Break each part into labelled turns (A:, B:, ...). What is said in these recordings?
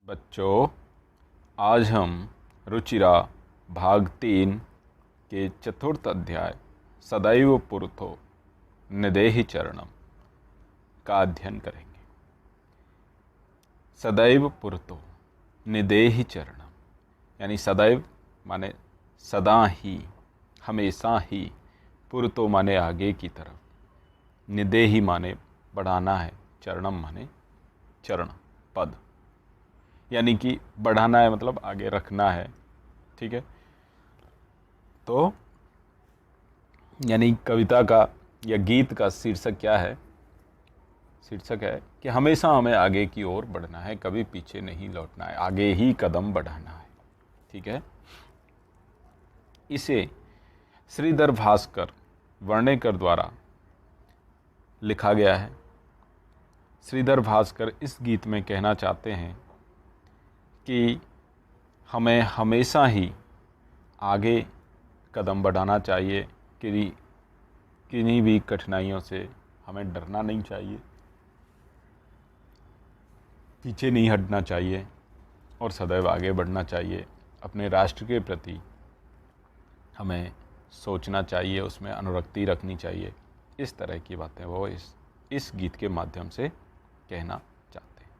A: बच्चों, आज हम रुचिरा भाग 3 के चतुर्थ अध्याय सदैव पुरतो निदेहि चरणम का अध्ययन करेंगे। सदैव पुरतो निदेहि चरणम यानी सदैव माने सदा ही, हमेशा ही, पुरतो माने आगे की तरफ, निदेहि माने बढ़ाना है, चरणम माने चरण पद, यानी कि बढ़ाना है मतलब आगे रखना है। ठीक है, तो यानी कविता का या गीत का शीर्षक क्या है? शीर्षक है कि हमेशा हमें आगे की ओर बढ़ना है, कभी पीछे नहीं लौटना है, आगे ही कदम बढ़ाना है। ठीक है, इसे श्रीधर भास्कर वर्णेकर द्वारा लिखा गया है। श्रीधर भास्कर इस गीत में कहना चाहते हैं कि हमें हमेशा ही आगे कदम बढ़ाना चाहिए, किन्हीं भी कठिनाइयों से हमें डरना नहीं चाहिए, पीछे नहीं हटना चाहिए और सदैव आगे बढ़ना चाहिए। अपने राष्ट्र के प्रति हमें सोचना चाहिए, उसमें अनुरक्ति रखनी चाहिए। इस तरह की बातें वो इस गीत के माध्यम से कहना चाहते हैं।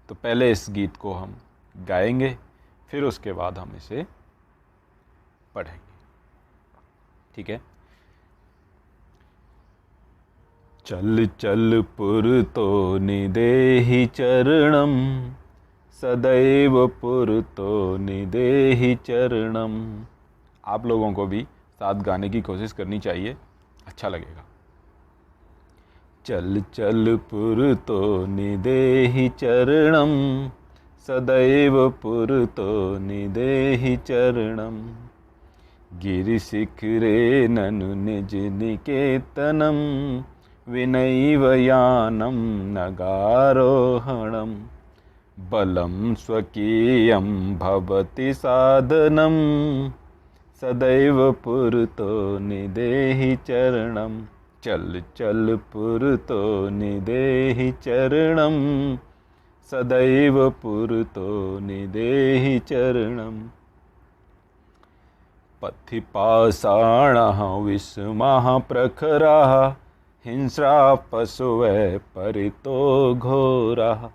A: तो पहले इस गीत को हम गाएंगे, फिर उसके बाद हम इसे पढ़ेंगे। ठीक है, चल चल पुरतो निदेहि चरणम, सदैव पुरतो निदेहि चरणम। आप लोगों को भी साथ गाने की कोशिश करनी चाहिए, अच्छा लगेगा। चल चल पुरतो निदेहि चरणम, सदैव पुरतो निदेहि चरणम। गिरिशिखरे ननु निज निकेतनम, विनैव यानं नगारोहणं। बलं स्वकीयं भवति साधनं, सदैव पुरतो निदेहि चरणं। चल चल पुरतो निदेहि चरणं, सदैव पुरतो निदेहि चरणं। पथि पाषाणः विषमः प्रखरः, हिंस्रा पशवः परितो घोरः।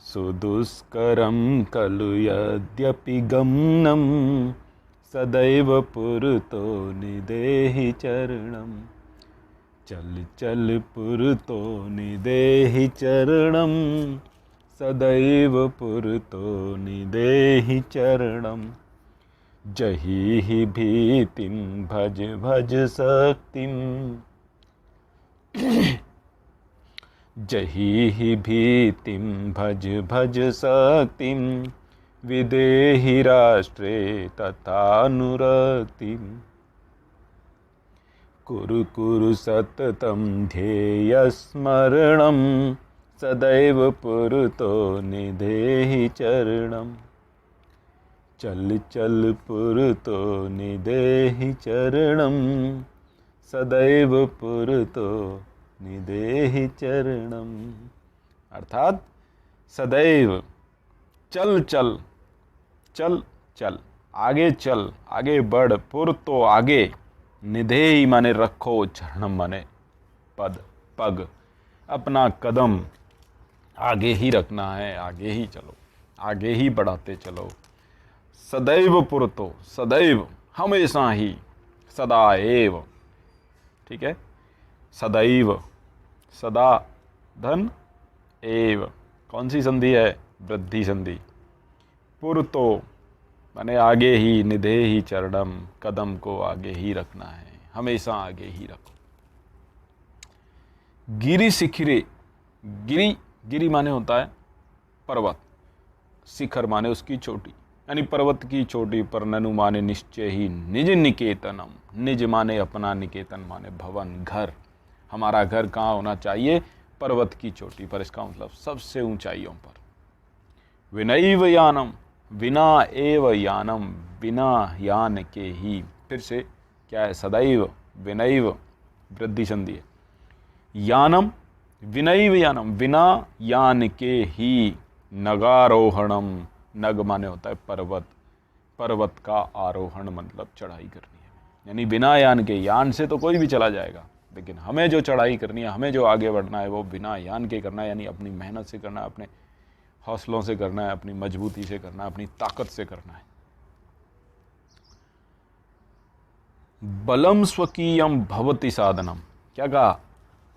A: सुदुष्करं खलु यद्यपि गमनं, सदैव पुरतो निदेहि चरणं। चल चल पुरतो निदेहि चरणं, सदैव पुरतो निदेहि चरणं। जहि हि भीतिं भज भज शक्तिं, जहि हि भीतिं भज भज शक्तिं। विदेहि राष्ट्रे तथानुरक्तिं, कुरु कुरु सततं ध्येयस्मरणं, सदैव पुरतो निदेहि चरणं। चल चल पुरतो निदेहि चरणं, सदैव पुरतो निदेहि चरणं। अर्थात सदैव चल चल चल चल, आगे चल, आगे बढ़, पुरतो आगे, निदेहि माने रखो, चरणम माने पद पग, अपना कदम आगे ही रखना है, आगे ही चलो, आगे ही बढ़ाते चलो। सदैव पुरतो, सदैव हमेशा ही, सदा एव। ठीक है, सदैव, सदा धन एव, कौन सी संधि है? वृद्धि संधि। पुरतो माने आगे ही, निदेहि चरणम, कदम को आगे ही रखना है, हमेशा आगे ही रखो। गिरि शिखरे, गिरि गिरि माने होता है पर्वत, शिखर माने उसकी चोटी, यानी पर्वत की चोटी पर। ननु माने निश्चय ही, निज निकेतनम, निज माने अपना, निकेतन माने भवन, घर। हमारा घर कहाँ होना चाहिए? पर्वत की चोटी पर, इसका मतलब सबसे ऊंचाइयों पर। विनैव यानम, विना एव यानम, बिना यान के ही। फिर से क्या है? सदैव, विनैव वृद्धि संधि है। यानम, विनैव यानम, बिना यान के ही, नगारोहणम, नग माने होता है पर्वत, पर्वत का आरोहण मतलब चढ़ाई करनी है। यानी बिना यान के, यान से तो कोई भी चला जाएगा, लेकिन हमें जो चढ़ाई करनी है, हमें जो आगे बढ़ना है, वो बिना यान के करना है। यानी अपनी मेहनत से करना है, अपने हौसलों से करना है, अपनी मजबूती से करना है, अपनी ताकत से करना है। बलम स्वकीयम भवति साधनम, क्या कहा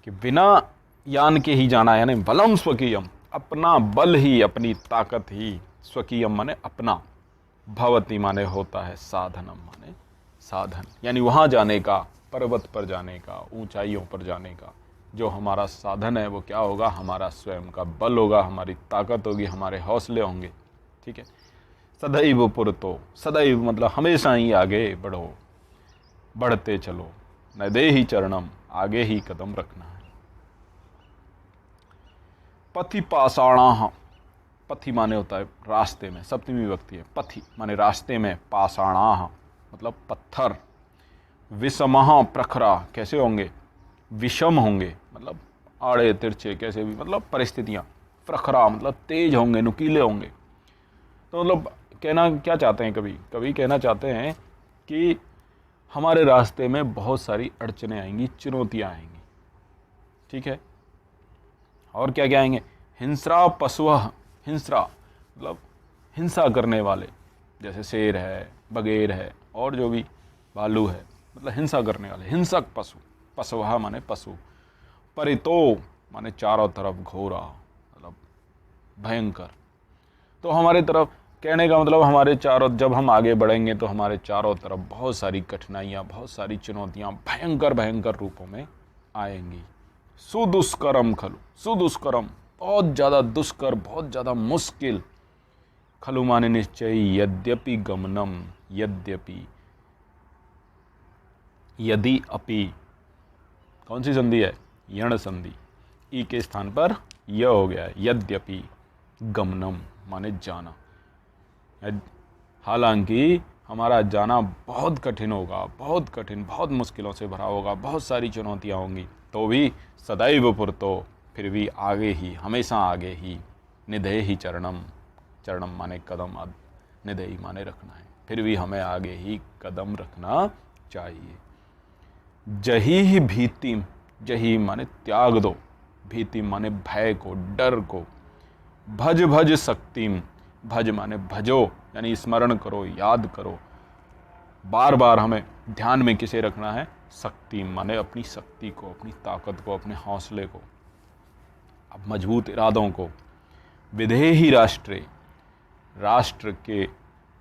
A: कि बिना यान के ही जाना है। यानी बलम स्वकीयम, अपना बल ही, अपनी ताकत ही, स्वकीयम माने अपना, भवति माने होता है, साधनम माने साधन। यानी वहां जाने का, पर्वत पर जाने का, ऊंचाइयों पर जाने का जो हमारा साधन है वो क्या होगा? हमारा स्वयं का बल होगा, हमारी ताकत होगी, हमारे हौसले होंगे। ठीक है। सदैव पुरतो, सदैव मतलब हमेशा ही आगे बढ़ो, बढ़ते चलो। नदेहि चरणम, आगे ही कदम रखना है। पथि पाषाणाः, पथि माने होता है रास्ते में, सप्तमी विभक्ति है। पथि माने रास्ते में, पाषाणाः मतलब पत्थर। विषमः प्रखरा, कैसे होंगे? विषम होंगे मतलब आड़े तिरछे, कैसे भी मतलब परिस्थितियां। प्रखरा मतलब तेज होंगे, नुकीले होंगे। तो मतलब कहना क्या चाहते हैं, कभी कभी कहना चाहते हैं कि हमारे रास्ते में बहुत सारी अड़चनें आएंगी, चुनौतियां आएंगी। ठीक है। और क्या क्या आएंगे? हिंस्रा पशुः, हिंस्रा मतलब हिंसा करने वाले, जैसे शेर है, बगेर है, और जो भी भालू है, मतलब हिंसा करने वाले, हिंसक पशु। पशुः माने पशु। परितो माने चारों तरफ, घोरा मतलब भयंकर। तो हमारे तरफ, कहने का मतलब हमारे चारों, जब हम आगे बढ़ेंगे तो हमारे चारों तरफ बहुत सारी कठिनाइयाँ, बहुत सारी चुनौतियाँ भयंकर भयंकर रूपों में आएंगी। सुदुष्करम खलु, सुदुष्करम बहुत ज़्यादा दुष्कर, बहुत ज़्यादा मुश्किल। खलु माने निश्चय, यद्यपि गमनम, यद्यपि, यदि अपि, कौन सी संधि है? यण संधि। ई के स्थान पर य हो गया है। यद्यपि गमनम माने जाना, हालांकि हमारा जाना बहुत कठिन होगा, बहुत कठिन, बहुत मुश्किलों से भरा होगा, बहुत सारी चुनौतियां होंगी, तो भी सदैव पुरतो, फिर भी आगे ही, हमेशा आगे ही। निधेहि चरणम, चरणम माने कदम, निधेहि माने रखना है, फिर भी हमें आगे ही कदम रखना चाहिए। जही ही भीतिम, जही माने त्याग दो, भीति माने भय को, डर को। भज भज शक्तिम, भज माने भजो, यानी स्मरण करो, याद करो। बार बार हमें ध्यान में किसे रखना है? शक्ति माने अपनी शक्ति को, अपनी ताकत को, अपने हौसले को, अब मजबूत इरादों को। विधेहि राष्ट्रे, राष्ट्र के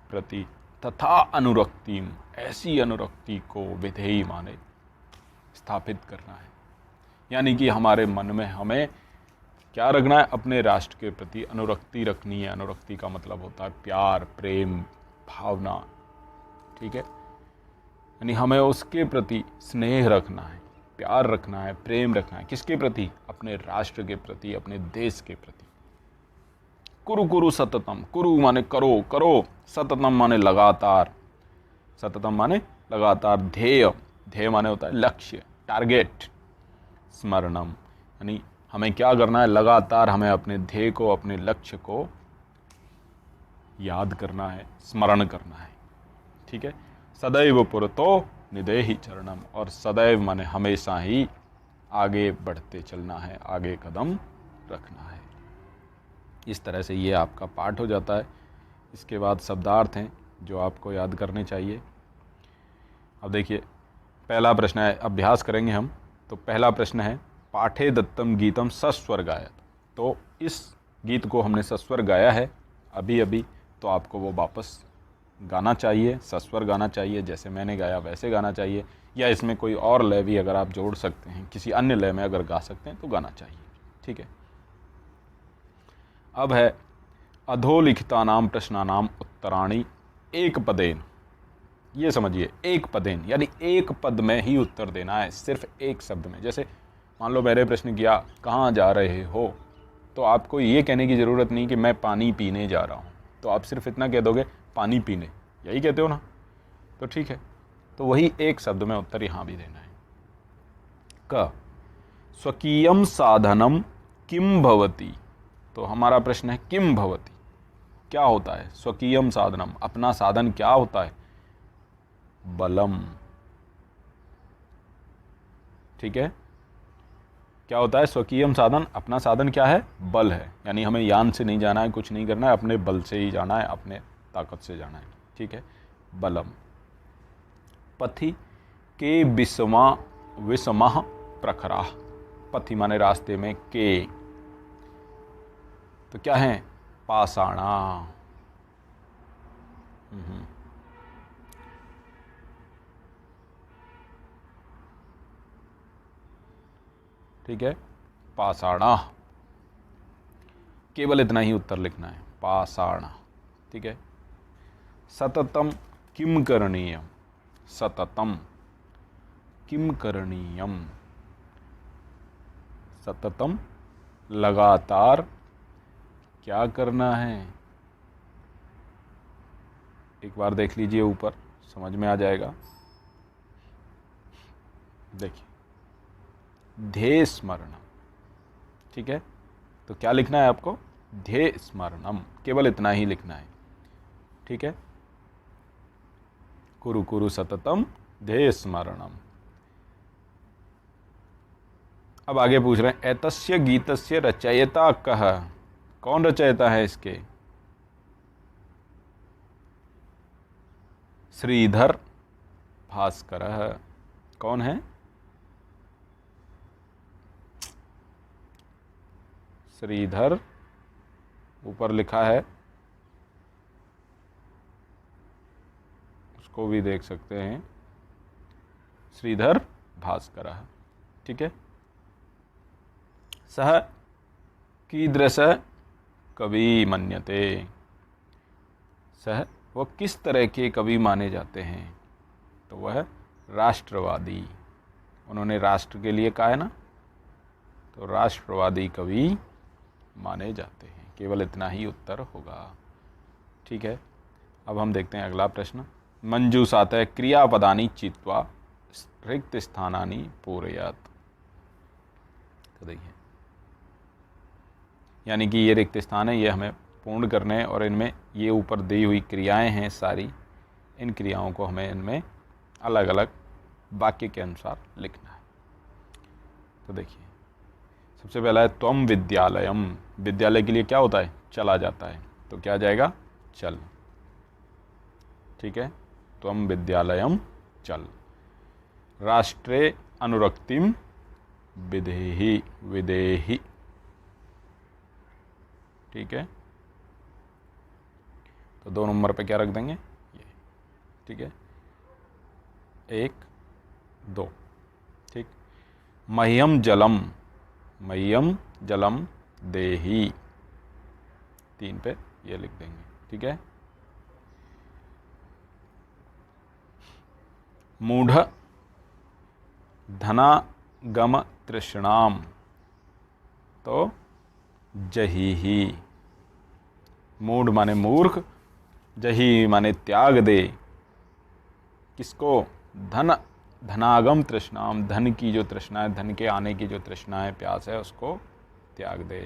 A: प्रति, तथा अनुरक्तिम, ऐसी अनुरक्ति को, विधेयी माने स्थापित करना है। यानी कि हमारे मन में हमें क्या रखना है? अपने राष्ट्र के प्रति अनुरक्ति रखनी है। अनुरक्ति का मतलब होता है प्यार, प्रेम, भावना। ठीक है। यानी हमें उसके प्रति स्नेह रखना है, प्यार रखना है, प्रेम रखना है। किसके प्रति? अपने राष्ट्र के प्रति, अपने देश के प्रति। कुरु कुरु सततम, कुरु माने करो, करो, सततम माने लगातार, सततम माने लगातार। ध्येय, ध्येय माने होता है लक्ष्य, टारगेट। स्मरणम यानी हमें क्या करना है? लगातार हमें अपने ध्येय को, अपने लक्ष्य को याद करना है, स्मरण करना है। ठीक है। सदैव पुरतो निदेहि चरणम, और सदैव माने हमेशा ही आगे बढ़ते चलना है, आगे कदम रखना है। इस तरह से ये आपका पाठ हो जाता है। इसके बाद शब्दार्थ हैं जो आपको याद करने चाहिए। अब देखिए, पहला प्रश्न है, अभ्यास करेंगे हम। तो पहला प्रश्न है, पाठे दत्तम गीतम सस्वर गायत। तो इस गीत को हमने सस्वर गाया है अभी अभी, तो आपको वो वापस गाना चाहिए, सस्वर गाना चाहिए, जैसे मैंने गाया वैसे गाना चाहिए, या इसमें कोई और लय भी अगर आप जोड़ सकते हैं, किसी अन्य लय में अगर गा सकते हैं तो गाना चाहिए। ठीक है। अब है, अधोलिखितानाम प्रश्नानाम उत्तराणि एक पदेन। ये समझिए, एक पदेन यानी एक पद में ही उत्तर देना है, सिर्फ एक शब्द में। जैसे मान लो मैंने प्रश्न किया, कहाँ जा रहे हो? तो आपको ये कहने की ज़रूरत नहीं कि मैं पानी पीने जा रहा हूँ, तो आप सिर्फ इतना कह दोगे पानी पीने, यही कहते हो ना, तो ठीक है। तो वही एक शब्द में उत्तर यहाँ भी देना है। क स्वकीयम साधनम किम भवति, तो हमारा प्रश्न है किम भवति, क्या होता है? स्वकीयम साधनम, अपना साधन क्या होता है? बलम। ठीक है, क्या होता है? स्वकीयम साधन, अपना साधन क्या है? बल है। यानी हमें यान से नहीं जाना है, कुछ नहीं करना है, अपने बल से ही जाना है, अपने ताकत से जाना है। ठीक है, बलम। पथि के विषमा प्रखरा, पथि माने रास्ते में, के तो क्या है? पाषाणा। ठीक है, पाषाणा, केवल इतना ही उत्तर लिखना है, पाषाणा। ठीक है, सततम किम करणीयम, सततम किम करणीयम, सततम लगातार क्या करना है? एक बार देख लीजिए ऊपर, समझ में आ जाएगा। देखिए, ध्येय स्मरणम। ठीक है, तो क्या लिखना है आपको? ध्येय स्मरणम, केवल इतना ही लिखना है। ठीक है, कुरु कुरु सततम ध्येय स्मरणम। अब आगे पूछ रहे हैं, एतस्य गीतस्य रचयिता कः, कौन रचयिता है इसके? श्रीधर भास्करः। कौन है? श्रीधर, ऊपर लिखा है, उसको भी देख सकते हैं, श्रीधर भास्करः। ठीक है, सह कीदृश कवि मन्यते, सह वह किस तरह के कवि माने जाते हैं? तो वह राष्ट्रवादी, उन्होंने राष्ट्र के लिए कहा है ना, तो राष्ट्रवादी कवि माने जाते हैं। केवल इतना ही उत्तर होगा। ठीक है, अब हम देखते हैं अगला प्रश्न। मंजूषातः क्रियापदानि चित्वा रिक्त स्थानानि पूरयात। तो देखिए, यानी कि ये रिक्त स्थान है, ये हमें पूर्ण करने हैं, और इनमें ये ऊपर दी हुई क्रियाएं हैं सारी, इन क्रियाओं को हमें इनमें अलग अलग वाक्य के अनुसार लिखना है। तो देखिए, सबसे पहला है त्वम विद्यालयम, विद्यालय के लिए क्या होता है? चला जाता है, तो क्या जाएगा? चल। ठीक है, त्वम विद्यालयम चल। राष्ट्रे अनुरक्तिम विधेहि, विदेहि। ठीक है, तो 2 नंबर पे क्या रख देंगे? ये। ठीक है, 1 2। ठीक, मह्यम जलम, मह्यम जलम देहि, 3 पे ये लिख देंगे। ठीक है, मूढ़ धनागम तृष्णाम, तो जही, मूढ़ माने मूर्ख, जही माने त्याग दे, किसको? धन, धनागम तृष्णाम, धन की जो तृष्णा है, धन के आने की जो तृष्णा है, प्यास है, उसको त्याग दे।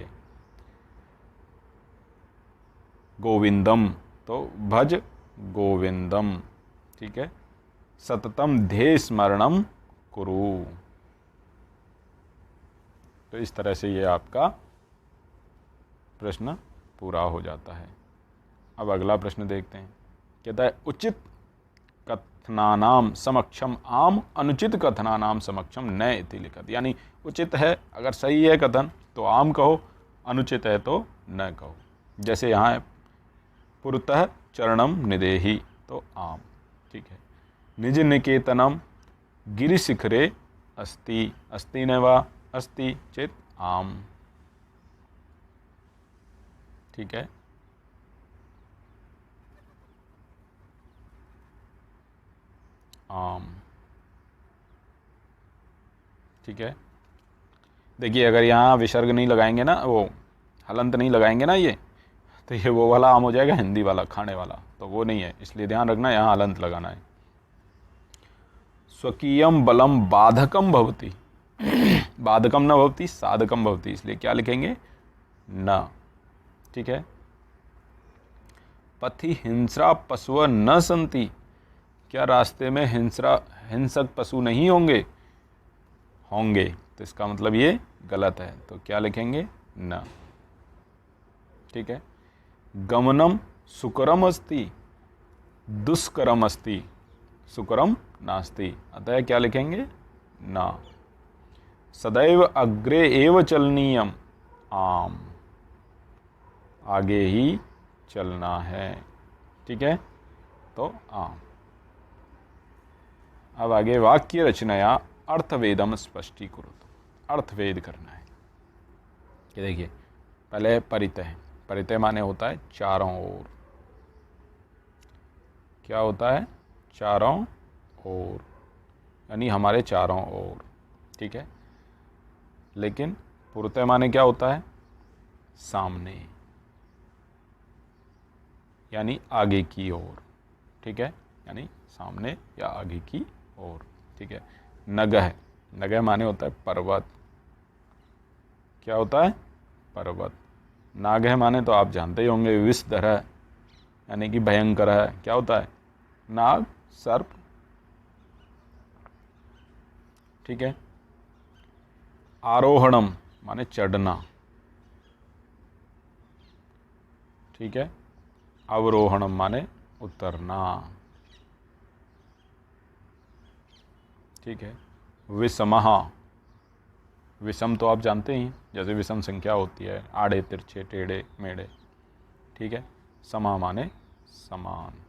A: गोविंदम, तो भज गोविंदम। ठीक है, सततम ध्येय स्मरणम कुरु। तो इस तरह से ये आपका प्रश्न पूरा हो जाता है। अब अगला प्रश्न देखते हैं। कहता है, उचित कथनानाम समक्षम आम, अनुचित कथनानाम समक्षम न इति लिखत। यानी उचित है अगर सही है कथन तो आम कहो, अनुचित है तो न कहो। जैसे यहाँ है, पुरतः चरणम निदेहि, तो आम। ठीक है, निज निकेतनम गिरिशिखरे अस्ति, अस्ति न वा अस्ति चेत आम। ठीक है, आम। ठीक है, देखिए अगर यहाँ विसर्ग नहीं लगाएंगे ना, वो हलंत नहीं लगाएंगे ना, ये तो ये वो वाला आम हो जाएगा, हिंदी वाला, खाने वाला, तो वो नहीं है, इसलिए ध्यान रखना यहाँ हलंत लगाना है। स्वकीयम बलम बाधकम भवति, बाधकम न भवति साधकम भवति, इसलिए क्या लिखेंगे? न। ठीक है। पथि हिंस्रा पशु न संति, क्या रास्ते में हिंसक पशु नहीं होंगे? होंगे, तो इसका मतलब ये गलत है, तो क्या लिखेंगे? न। ठीक है। गमनम सुकरम अस्ति, दुष्करम अस्ति, सुकरम नास्ति, अतः क्या लिखेंगे? ना। सदैव अग्रे एव चलनीयम, आम, आगे ही चलना है। ठीक है, तो आम। अब आगे वाक्य रचनाया अर्थवेदम स्पष्टीकुरुत, अर्थवेद करना है। कि देखिए पहले परितः, परितः माने होता है चारों ओर। क्या होता है? चारों ओर, यानी हमारे चारों ओर। ठीक है। लेकिन पुरतः माने क्या होता है? सामने, यानी आगे की ओर। ठीक है, यानी सामने या आगे की ओर। ठीक है। नगह, नगह माने होता है पर्वत। क्या होता है? पर्वत। नागह माने तो आप जानते ही होंगे, विषधर, यानी कि भयंकर है। क्या होता है? नाग, सर्प। ठीक है। आरोहणम माने चढ़ना। ठीक है। अवरोहणम माने उतरना। ठीक है। विषमः, विषम तो आप जानते ही, जैसे विषम संख्या होती है, आड़े तिरछे टेढ़े मेढ़े। ठीक है। समा माने समान,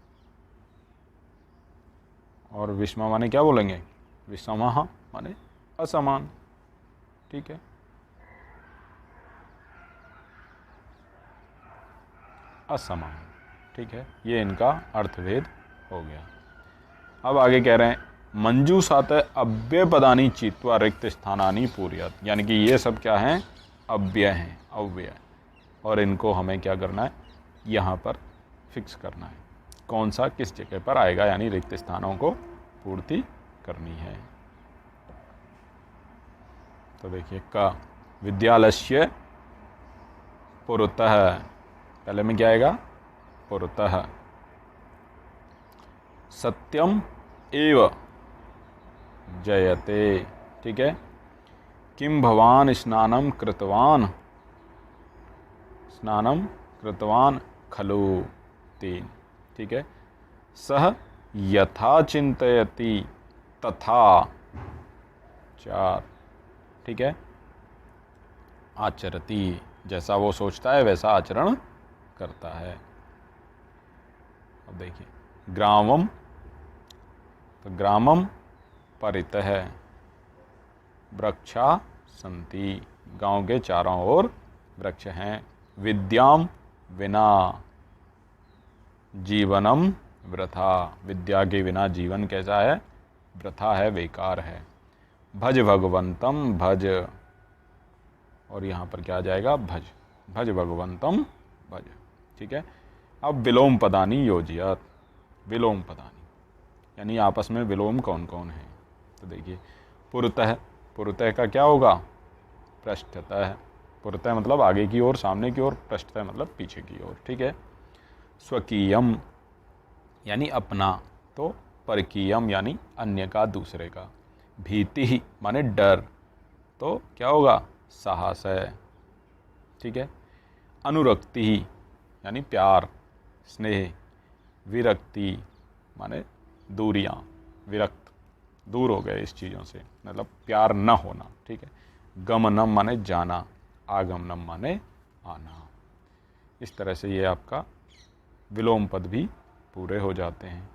A: और विषमा माने क्या बोलेंगे? विषमः माने असमान। ठीक है, असमान। ठीक है, ये इनका अर्थभेद हो गया। अब आगे कह रहे हैं मंजूषात अव्यय पदानी चित्वा रिक्त स्थानानी पूर्यात, यानी कि ये सब क्या हैं? अव्यय हैं, अव्यय। और इनको हमें क्या करना है? यहाँ पर फिक्स करना है, कौन सा किस जगह पर आएगा, यानी रिक्त स्थानों को पूर्ति करनी है। तो देखिए का विद्यालय पुरतः, पहले में क्या आएगा? पुरतः। सत्यम एव जयते। ठीक है। किम भवान स्नानम कृतवान, स्नानम कृतवान खलु, 3। ठीक है। सह यथा चिंतयति तथा, 4। ठीक है। आचरति, जैसा वो सोचता है वैसा आचरण करता है। अब देखिए ग्रामम, तो ग्रामम परितः वृक्षा सन्ति, गांव के चारों ओर वृक्ष हैं। विद्याम विना जीवनम वृथा, विद्या के बिना जीवन कैसा है? वृथा है, बेकार है। भज भगवंतम भज, और यहाँ पर क्या आ जाएगा? भज, भज भगवंतम भज। ठीक है। अब विलोम पदानी योजियत, विलोम पदानी यानी आपस में विलोम कौन कौन है? तो देखिए पुरतः, पुरतः का क्या होगा? पृष्ठतः। पुरतः मतलब आगे की ओर, सामने की ओर। पृष्ठतः मतलब पीछे की ओर। ठीक है। स्वकीयम यानी अपना, तो परकीयम यानी अन्य का, दूसरे का। भीति माने डर, तो क्या होगा? साहस है। ठीक है। अनुरक्ति यानी प्यार, स्नेह। विरक्ति माने दूरियां, विरक्त, दूर हो गए इस चीज़ों से, मतलब प्यार न होना। ठीक है। गमनम माने जाना, आगमनम माने आना। इस तरह से ये आपका विलोम पद भी पूरे हो जाते हैं।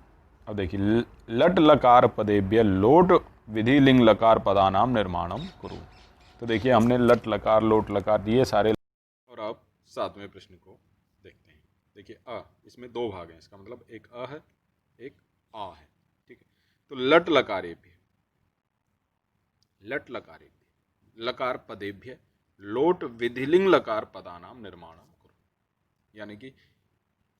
A: अब देखिए लट लकार पदेभ्य लोट विधि लिंग लकार पदानाम निर्माणम कुरु। तो देखिए हमने लट लकार, लोट लकार, ये सारे। और अब 7वें प्रश्न को देखते हैं। देखिए अ, इसमें 2 भाग हैं, इसका मतलब एक अ है, एक आ है। ठीक है। तो लट लकारेभ्य, लट लकारेभ्य, लकार पदेभ्य लोट विधिलिंग लकार पदानाम निर्माणम कुरु, यानी कि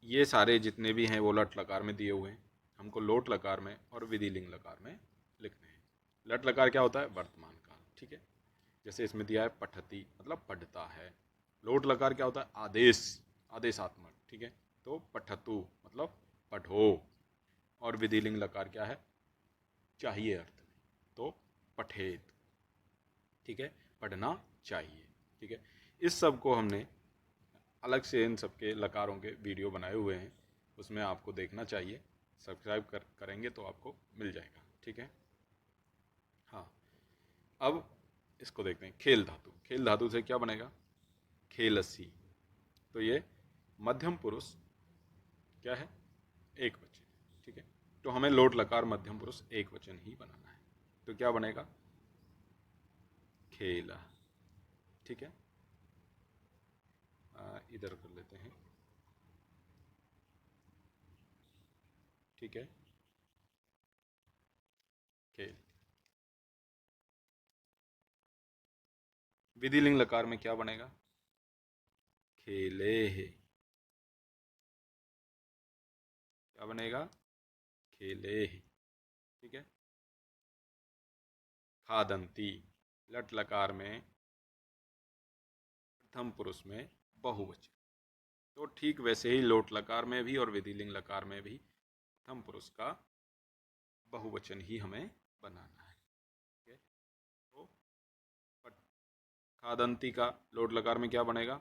A: ये सारे जितने भी हैं वो लट लकार में दिए हुए हैं, हमको लोट लकार में और विधिलिंग लकार में लिखने हैं। लट लकार क्या होता है? वर्तमान काल। ठीक है। जैसे इसमें दिया है पठती, मतलब पढ़ता है। लोट लकार क्या होता है? आदेश, आदेशात्मक, ठीक है। तो पठतु मतलब पढ़ो, और विधिलिंग लकार क्या है, चाहिए अर्थ में, तो पठेत, ठीक है, पढ़ना चाहिए, ठीक है। इस सब को हमने अलग से इन सब के लकारों के वीडियो बनाए हुए हैं, उसमें आपको देखना चाहिए, सब्सक्राइब करेंगे तो आपको मिल जाएगा, ठीक है। हाँ, अब इसको देखते हैं, खेल धातु। खेल धातु से क्या बनेगा, खेलसी। तो ये मध्यम पुरुष क्या है, एक वचन, ठीक है। तो हमें लोट लकार मध्यम पुरुष एक वचन ही बनाना है, तो क्या बनेगा, खेला, ठीक है। इधर कर लेते हैं, ठीक है, खेल। विधिलिंग लकार में क्या बनेगा, खेले है, क्या बनेगा, खेले है, ठीक है। खादंती, लट लकार में प्रथम पुरुष में बहुवचन, तो ठीक वैसे ही लोट लकार में भी और विधिलिंग लकार में भी प्रथम पुरुष का बहुवचन ही हमें बनाना है, ठीक है। तो खादंती का लोट लकार में क्या बनेगा,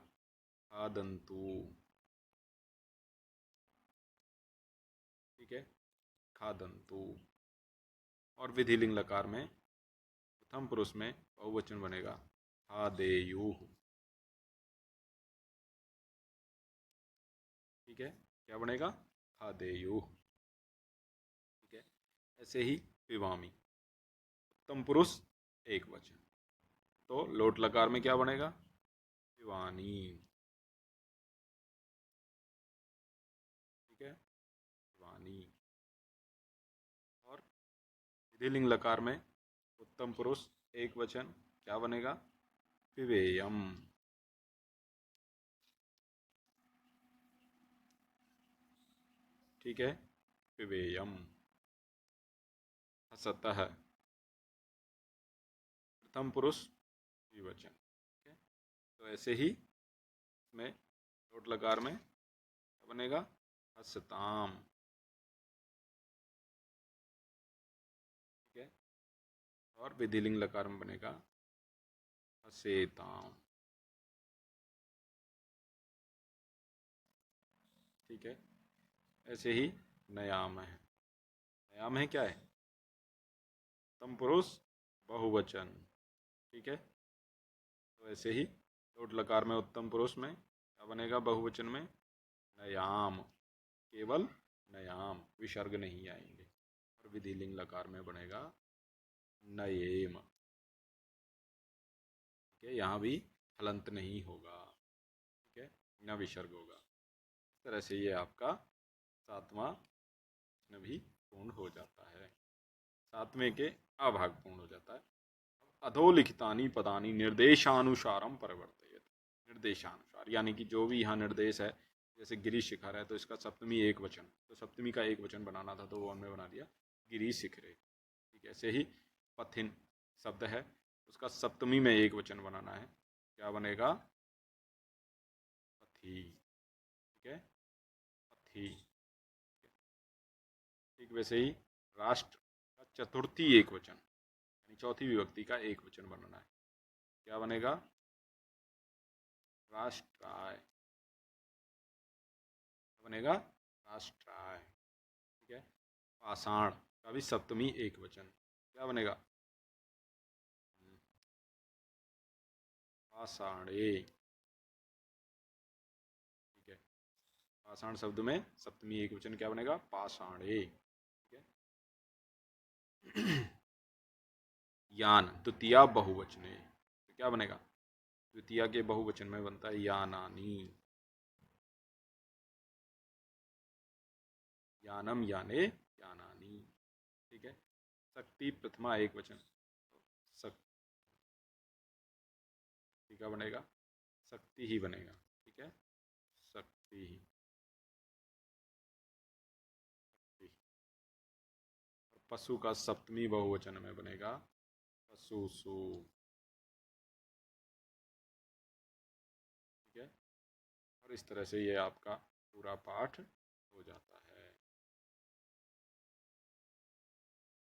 A: खादंतु, ठीक है, खादंतु। और विधिलिंग लकार में प्रथम पुरुष में बहुवचन बनेगा खादेयु, ठीक है, क्या बनेगा, खादेयु, ठीक है। ऐसे ही पिवामी, उत्तम पुरुष एक वचन, तो लोट लकार में क्या बनेगा, पिवानी, ठीक है, पिवानी। और विधिलिंग लकार में उत्तम पुरुष एक वचन, क्या बनेगा, पिबेयम, ठीक है, पिबेयम। हसतः, प्रथम पुरुष द्विवचन, ठीक है। तो ऐसे ही इसमें लोट लकार में क्या बनेगा, हसताम, ठीक है। और विधिलिंग लकार में बनेगा हसेताम, ठीक है। ऐसे ही नयाम है, नयाम है क्या है, उत्तम पुरुष बहुवचन, ठीक है। तो ऐसे ही लोट लकार में उत्तम पुरुष में क्या बनेगा, बहुवचन में नयाम, केवल नयाम, विसर्ग नहीं आएंगे। और विधिलिंग लकार में बनेगा नयेम, ठीक है, यहाँ भी हलंत नहीं होगा, ठीक है, न विसर्ग होगा। इस तरह से ये आपका सातवां प्रश्न भी पूर्ण हो जाता है, सातवें के अभाग पूर्ण हो जाता है। अधोलिखितानि पदानि निर्देशानुसारम परिवर्तयेत, निर्देशानुसार यानी कि जो भी यहाँ निर्देश है, जैसे गिरीश शिखर है तो इसका सप्तमी एक वचन, तो सप्तमी का एक वचन बनाना था तो वो हमने बना दिया गिरीश शिखरे, ठीक है। ऐसे ही पथिन शब्द है, उसका सप्तमी में एक वचन बनाना है, क्या बनेगा, पथी, ठीक है, पथी। ठीक वैसे ही राष्ट्र का चतुर्थी एक वचन यानी चौथी विभक्ति का एक वचन बनाना है, क्या बनेगा, राष्ट्राय, बनेगा राष्ट्राय, ठीक है। पाषाण का भी सप्तमी एक वचन, क्या बनेगा, पाषाणे, ठीक है। पाषाण शब्द में सप्तमी एक वचन क्या बनेगा, पाषाणे, ठीक है। यान द्वितीया बहुवचने, तो क्या बनेगा, द्वितीया के बहुवचन में बनता है यानानी, यानम याने यानानी, ठीक है। शक्ति प्रथमा एक वचन, शक्ति का बनेगा, शक्ति ही बनेगा, ठीक है, शक्ति ही, शक्ति। और पशु का सप्तमी बहुवचन में बनेगा पशुषु, ठीक है। और इस तरह से ये आपका पूरा पाठ हो जाता है।